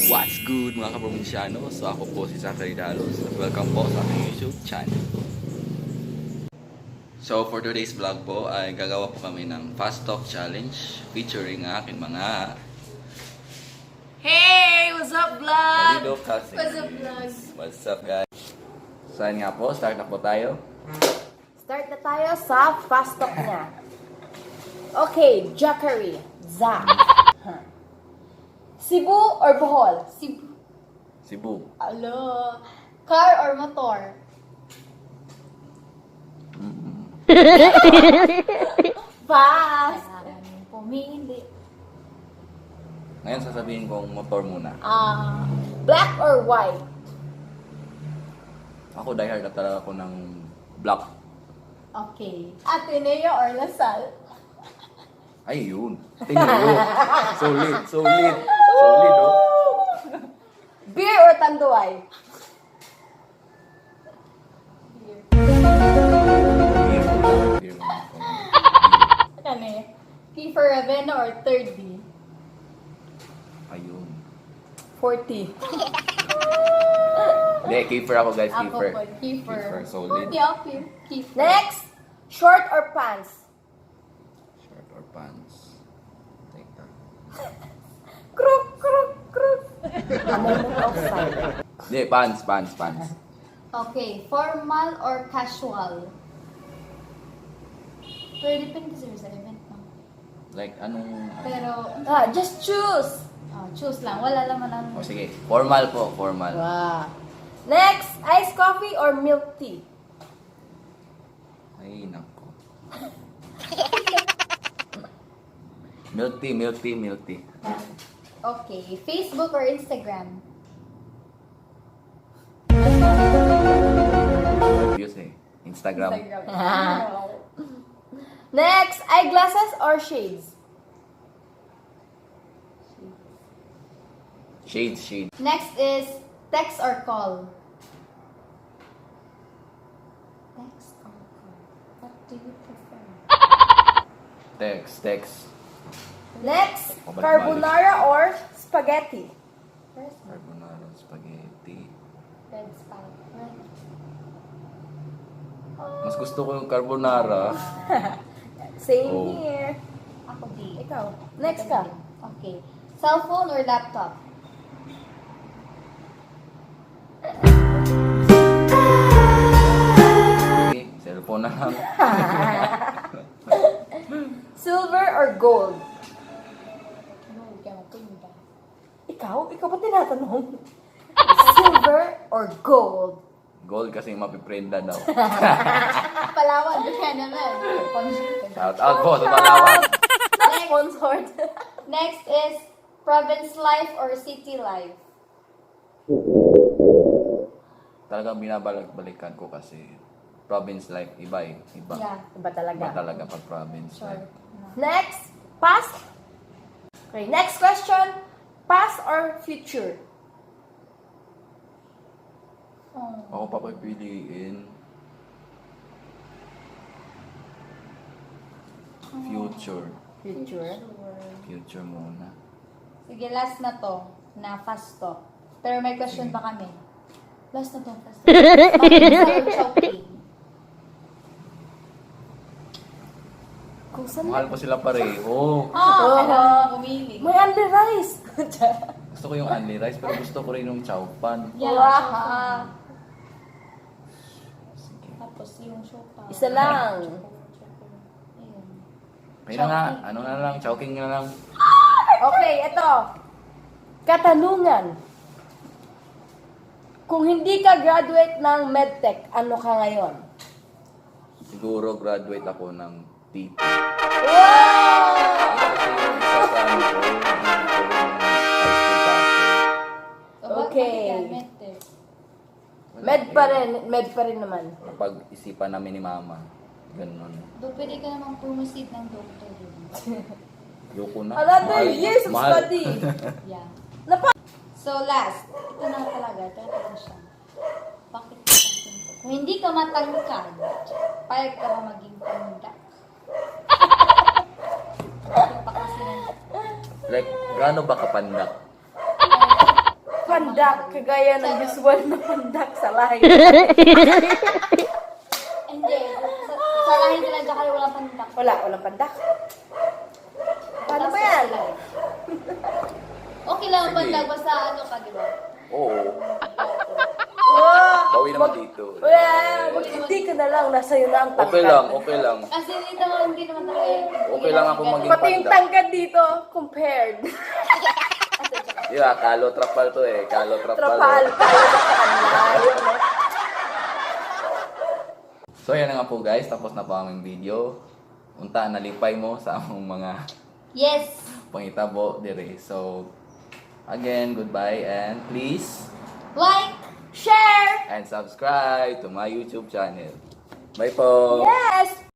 What's good mga kaprobinsyano? So ako po si Zachary Dalos at welcome po sa aking YouTube channel. So for today's vlog po ay gagawa po kami ng Fast Talk Challenge featuring ang aking mga Hey! What's up, vlog? Kalido Cousins. What's up, vlog? What's up guys? So ayun nga po, start na po tayo. Start na tayo sa fast talk niya. Okay, Zachary. Cebu or Bohol? Cebu. Alo, car or motor? Fast. Pumili. Ngayon sasabihin kong motor muna. Black or white? Ako diehard na talaga ako ng black. Okay. Ateneo or Lasal? Ay yun. Tingnan Solid, solid. Solid oh. Beer or Tanduay? Beer. Kani? Kiefer Ravena or 3D? Ayun. 40. Hindi, keeper ako guys, Ako keeper. po, Kiefer. Keeper, solid. Okay, Kiefer. Next, short or pants? Short or pants? Take that. Kruk, kruk, kruk. Outside. Hindi, pants. Okay, formal or casual? Pero depende sa event, no? Like, anong... Pero, Just choose. choose lang. Wala naman ang... O sige, formal po, formal. Wow. Next, iced coffee or milk tea? Ay, nako. Milk tea. Okay, Facebook or Instagram? Obvious eh. Instagram. Next, eyeglasses or shades? Shades. Next is text or call? Text or call? What do you prefer? Text. Next, Pabalik-balik. carbonara or spaghetti? First, Carbonara, spaghetti. red spider. Mas gusto ko yung carbonara. Same Oh. here. Ako di. Ikaw, next ka. Okay. Cellphone or laptop? Okay, cellphone na lang. Silver or gold? Ano, kaya mapunda. Ikaw? Ikaw ba tinatanong? Silver or gold? Gold kasi mapiprenda daw. Palawan, doon ka naman. Shout out po sa Palawan. Not sponsored. Next is province life or city life? Talagang binabalik-balikan ko kasi province life, iba eh. Iba. Yeah. Iba talaga. Iba talaga pag province Sure. life. Next, past. Okay, next question. Past or future? Oh. Ako pa pipiliin future. Future. Future muna. Sige, last na to. Na fast talk. Pero may question pa kami. Last na to, fast talk. Mamasa or choking? Kung saan Mahal ko sila pareho. Kailangan pumili. may only rice. Gusto ko yung only rice pero gusto ko rin yung chow pan. Yeah, Wow. choking. Sige. Tapos yung chopa. Isa lang. Ayun. Kaya nga, ano na lang, chowking na lang. Okay, ito. Katanungan. Kung hindi ka graduate ng medtech, ano ka ngayon? Siguro graduate ako ng TP. Wow! Kasi yung isa sa ano ko, hindi ko yung high school passer. Okay. Med pa rin naman. Kapag isipan namin ni mama, ganun. Doon pwede ka namang promosid ng doctor. Yoko na. Another Mahal- years of mahal. study. Yeah. Napa- So last, ito na talaga, ito na siya. Bakit ka ito? Kung hindi ka matangkad, payag ka ba maging pandak? Like, gaano ba kapandak? pandak, kagaya ng usual na pandak sa lahi. Hindi. Sa lahi nila dyan kayo walang pandak. Walang pandak. Paano ba yan? Okay lang ang Sige. pandak, basta ano ka, di ba? Oo. Wow! Bawi naman dito. Hindi ka na lang, nasa iyo na ang tangkad. Okay lang, okay lang. Kasi hindi naman talaga yun. Okay lang ako maging Pati yung tangkad dito, compared. Yeah, kalo trapal to eh. Kalo trapal. Trapal, tayo sa kanila. Yun, no? So yan na nga po guys, tapos na po aming video. Unta, nalipay mo sa among mga Yes! pangitabo dire. So, again, goodbye and please Like! Share! and subscribe to my YouTube channel. Bye po! Yes!